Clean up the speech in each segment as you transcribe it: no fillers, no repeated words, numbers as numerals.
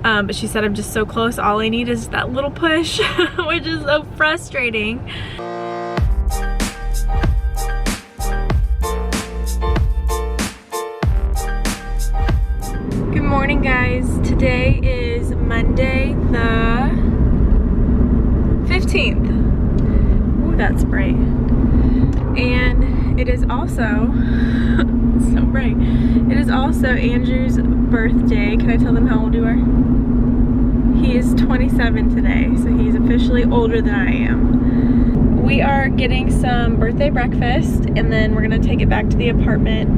But she said I'm just so close. All I need is that little push, which is so frustrating. Good morning, guys. Today is Monday the 15th. Ooh, that's bright. And it is also so bright. It is also Andrew's birthday. Can I tell them how old you are? He is 27 today, so he's officially older than I am. We are getting some birthday breakfast, and then we're gonna take it back to the apartment,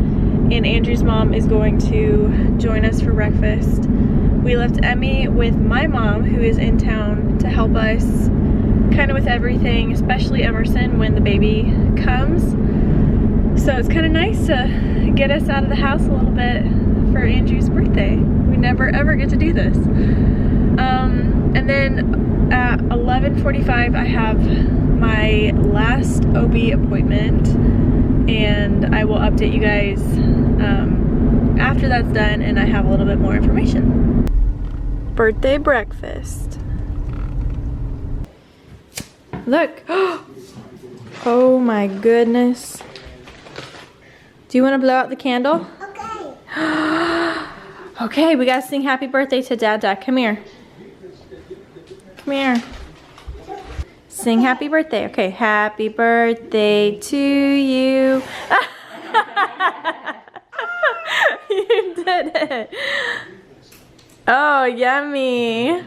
and Andrew's mom is going to join us for breakfast. We left Emmy with my mom, who is in town, to help us kind of with everything, especially Emerson when the baby comes. So it's kind of nice to get us out of the house a little bit for Andrew's birthday. We never ever get to do this. And then at 11:45 I have my last OB appointment, and I will update you guys after that's done and I have a little bit more information. Birthday breakfast. Look. Oh my goodness. Do you want to blow out the candle? Okay. Okay, we gotta sing happy birthday to Dada. Come here. Come here. Sing happy birthday. Okay, happy birthday to you. You did it. Oh, yummy.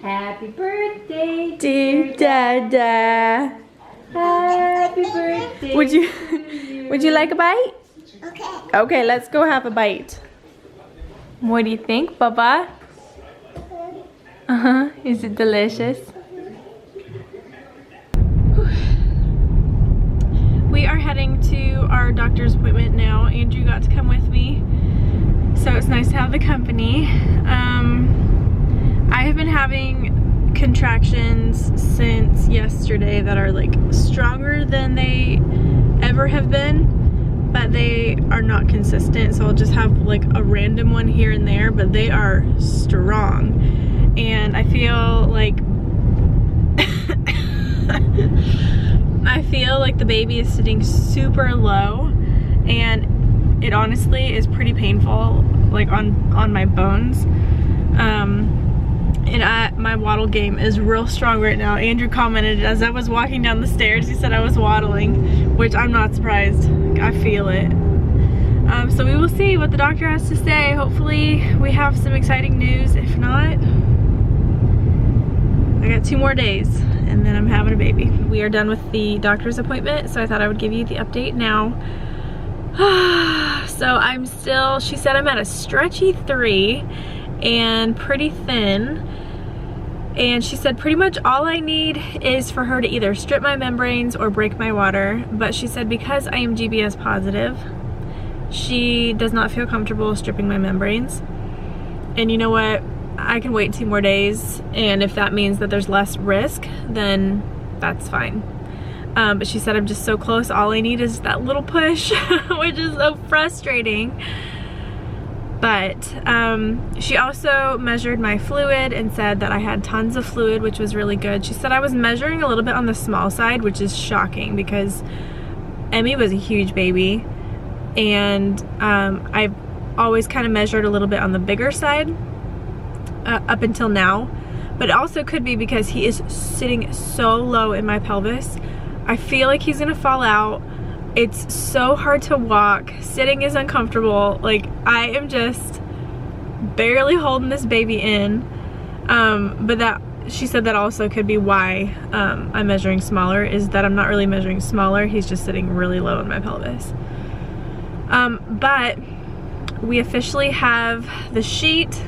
Happy birthday, dear Dada. Happy birthday. Would you like a bite? Okay. Okay, let's go have a bite. What do you think, Baba? Uh-huh. Is it delicious? We are heading to our doctor's appointment now. Andrew got to come with me, so it's nice to have the company. I have been having contractions since yesterday that are like stronger than they ever have been, but they are not consistent, so I'll just have like a random one here and there, but they are strong. And I feel like the baby is sitting super low, and it honestly is pretty painful, like on my bones. And my waddle game is real strong right now. Andrew commented as I was walking down the stairs, he said I was waddling, which I'm not surprised. I feel it. So we will see what the doctor has to say. Hopefully we have some exciting news. If not, I got 2 more days and then I'm having a baby. We are done with the doctor's appointment, so I thought I would give you the update now. So she said I'm at a stretchy 3 and pretty thin. And she said pretty much all I need is for her to either strip my membranes or break my water. But she said because I am GBS positive, she does not feel comfortable stripping my membranes. And you know what? I can wait 2 more days, and if that means that there's less risk, then that's fine. But she said I'm just so close. All I need is that little push, which is so frustrating. But she also measured my fluid and said that I had tons of fluid, which was really good. She said I was measuring a little bit on the small side, which is shocking because Emmy was a huge baby, and I've always kind of measured a little bit on the bigger side up until now. But it also could be because he is sitting so low in my pelvis. I feel like he's gonna fall out. It's so hard to walk. Sitting is uncomfortable. Like, I am just barely holding this baby in. But that, she said that also could be why I'm measuring smaller, is that I'm not really measuring smaller. He's just sitting really low in my pelvis. But we officially have the sheet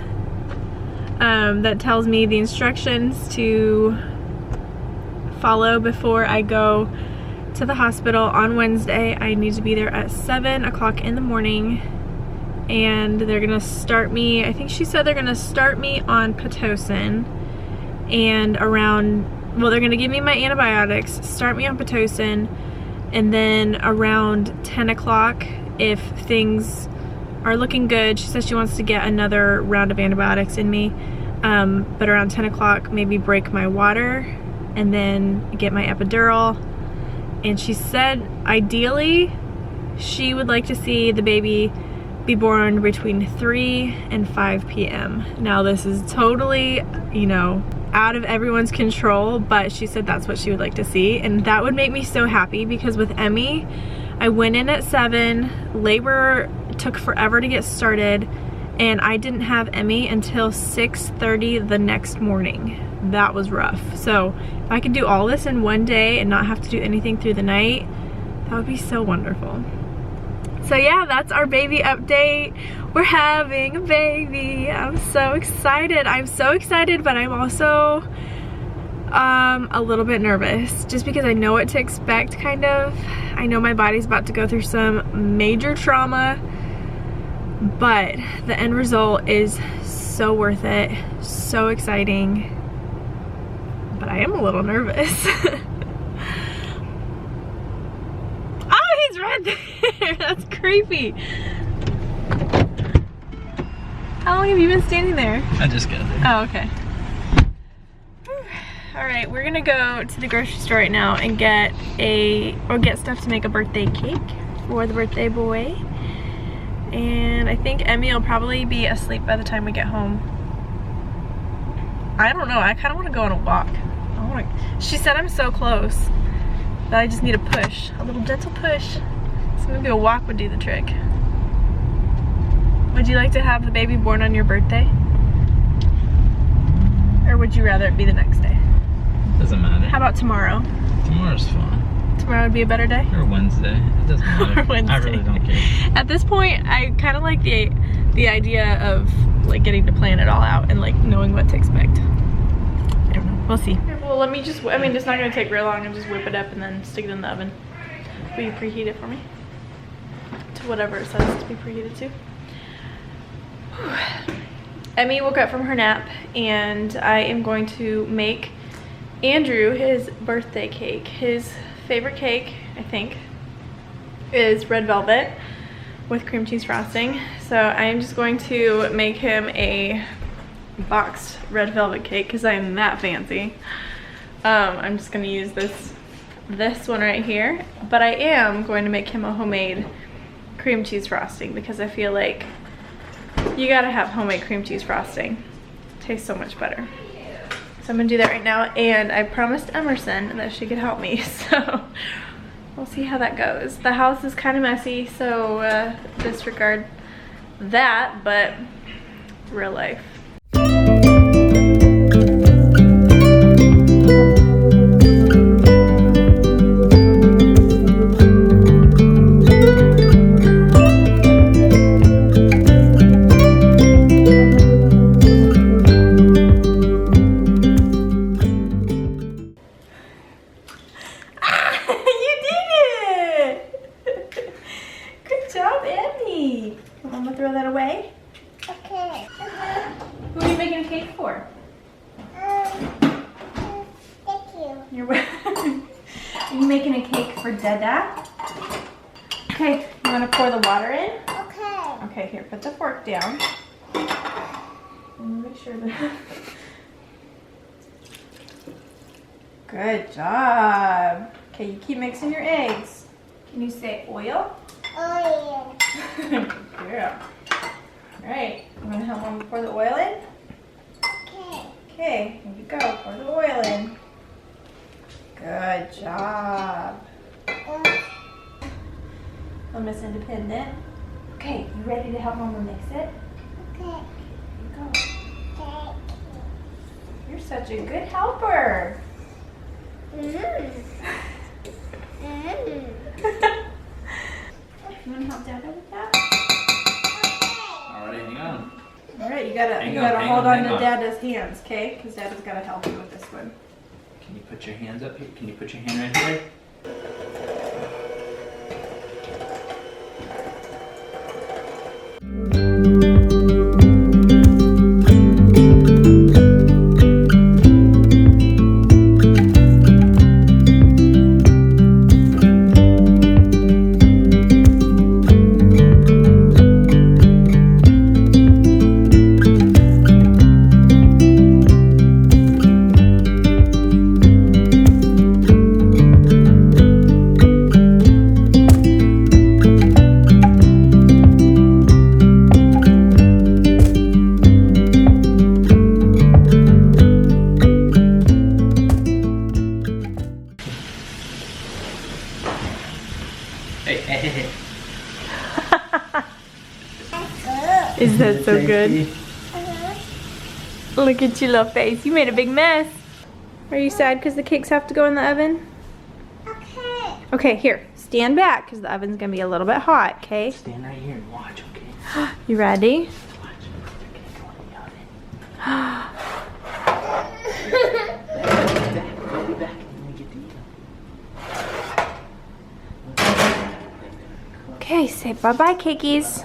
that tells me the instructions to follow before I go to the hospital on Wednesday. I need to be there at 7 o'clock in the morning, and they're gonna start me, I think she said they're gonna start me on Pitocin, and well, they're gonna give me my antibiotics, start me on Pitocin, and then around 10 o'clock, if things are looking good. She says she wants to get another round of antibiotics in me, but around 10 o'clock maybe break my water and then get my epidural. And she said ideally she would like to see the baby be born between 3 and 5 p.m. Now this is totally, you know, out of everyone's control, but she said that's what she would like to see, and that would make me so happy because with Emmy, I went in at 7, labor took forever to get started, and I didn't have Emmy until 6:30 the next morning. That was rough. So if I could do all this in one day and not have to do anything through the night, that would be so wonderful. So yeah, that's our baby update. We're having a baby. I'm so excited. I'm so excited, but I'm also a little bit nervous just because I know what to expect, kind of. I know my body's about to go through some major trauma, but the end result is so worth it, so exciting, but I am a little nervous. Oh, he's right there. That's creepy. How long have you been standing there? I just got there. Oh, okay. All right, we're gonna go to the grocery store right now and get stuff to make a birthday cake for the birthday boy. And I think Emmy will probably be asleep by the time we get home. I don't know, I kind of want to go on a walk. She said I'm so close that I just need a push, a little gentle push. So maybe a walk would do the trick. Would you like to have the baby born on your birthday? Or would you rather it be the next day? Doesn't matter. How about tomorrow? Tomorrow's fun. Tomorrow would be a better day? Or Wednesday. It doesn't matter. Or Wednesday. I really don't care. At this point, I kind of like the idea of like getting to plan it all out and like knowing what to expect. I don't know. We'll see. Well, let me just, I mean, it's not going to take very long. I'll just whip it up and then stick it in the oven. Will you preheat it for me? To whatever it says to be preheated to. Emmy woke up from her nap and I am going to make Andrew his birthday cake. His favorite cake, I think, is red velvet with cream cheese frosting. So I am just going to make him a boxed red velvet cake because I am that fancy. I'm just going to use this one right here, but I am going to make him a homemade cream cheese frosting because I feel like you gotta have homemade cream cheese frosting. It tastes so much better. So I'm gonna do that right now, and I promised Emerson that she could help me, so we'll see how that goes. The house is kind of messy, so disregard that, but real life. Dada. Okay, you want to pour the water in? Okay. Okay, here, put the fork down. Make sure that. Good job. Okay, you keep mixing your eggs. Can you say oil? Oil. Good girl. Alright, you want to help Mom pour the oil in? Okay. Okay, here you go. Pour the oil in. Good job. I'm Miss Independent. Okay, you ready to help Mama mix it? Okay. Here you go. Okay. You're such a good helper. Mm-hmm. Mm-hmm. You want to help Dada with that? Alright, hang on. All right, you gotta hold on to Dada's hands, okay? Because Dada's gotta help you with this one. Can you put your hands up here? Can you put your hand right here? That's so good. Look at your little face. You made a big mess. Are you sad because the cakes have to go in the oven? Okay. Okay, here. Stand back because the oven's going to be a little bit hot, okay? Stand right here and watch, okay? You ready? Watch. Okay, go in the oven. I'll be back when we get to eat. Okay, say bye-bye, cakeys.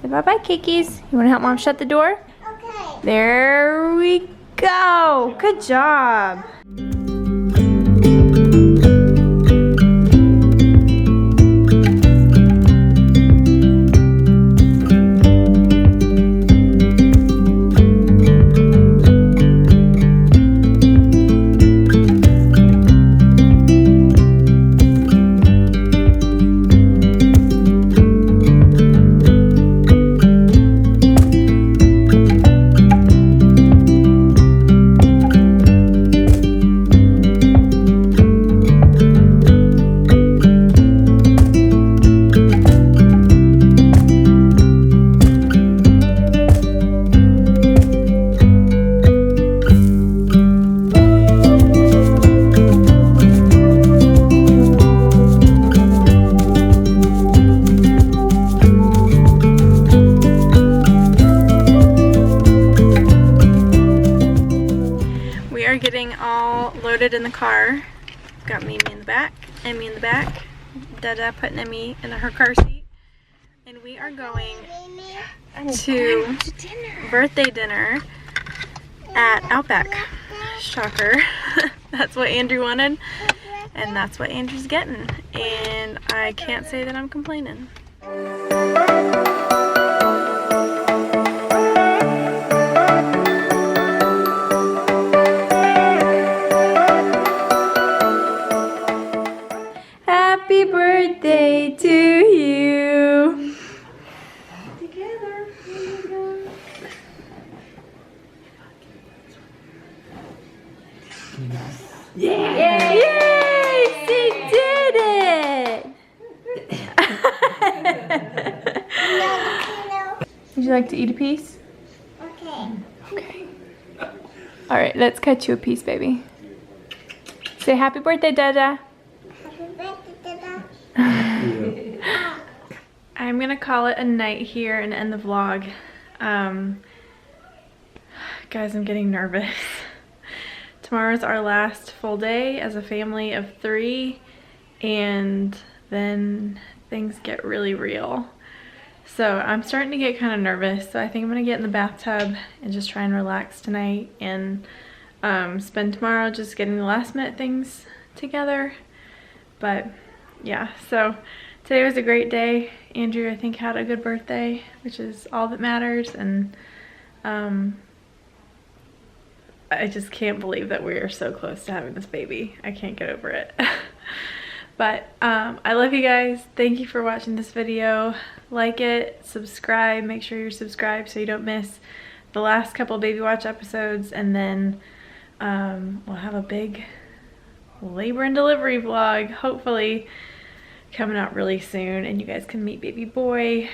Say bye-bye, cakeys. You want to help Mom shut the door? Okay. There we go. Good job. In the car. Got Mimi in the back, Emmy in the back, Dada putting Emmy in her car seat, and we are going to birthday dinner at Outback. Shocker. That's what Andrew wanted, and that's what Andrew's getting, and I can't say that I'm complaining. Happy birthday to you. Together. Here we go. Yeah. Yay! She did it. Would you like to eat a piece? Okay. Okay. All right, let's cut you a piece, baby. Say happy birthday, Dada. I'm gonna call it a night here and end the vlog. Guys, I'm getting nervous. Tomorrow's our last full day as a family of 3, and then things get really real. So I'm starting to get kind of nervous. So I think I'm gonna get in the bathtub and just try and relax tonight, and spend tomorrow just getting the last minute things together. But yeah, so today was a great day. Andrew, I think, had a good birthday, which is all that matters, and I just can't believe that we are so close to having this baby. I can't get over it. But I love you guys. Thank you for watching this video. Like it, subscribe, make sure you're subscribed so you don't miss the last couple Baby Watch episodes, and then we'll have a big labor and delivery vlog, hopefully coming out really soon, and you guys can meet baby boy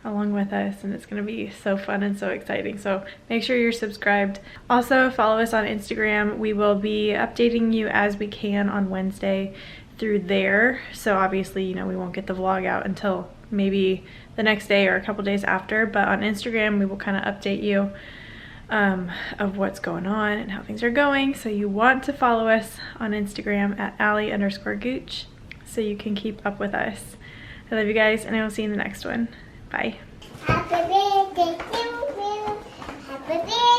along with us, and it's gonna be so fun and so exciting. So make sure you're subscribed. Also follow us on Instagram. We will be updating you as we can on Wednesday through there. So obviously, you know, we won't get the vlog out until maybe the next day or a couple days after, but on Instagram we will kind of update you of what's going on and how things are going. So you want to follow us on Instagram at allie_gooch so you can keep up with us. I love you guys, and I will see you in the next one. Bye. Happy birthday to you. Happy birthday.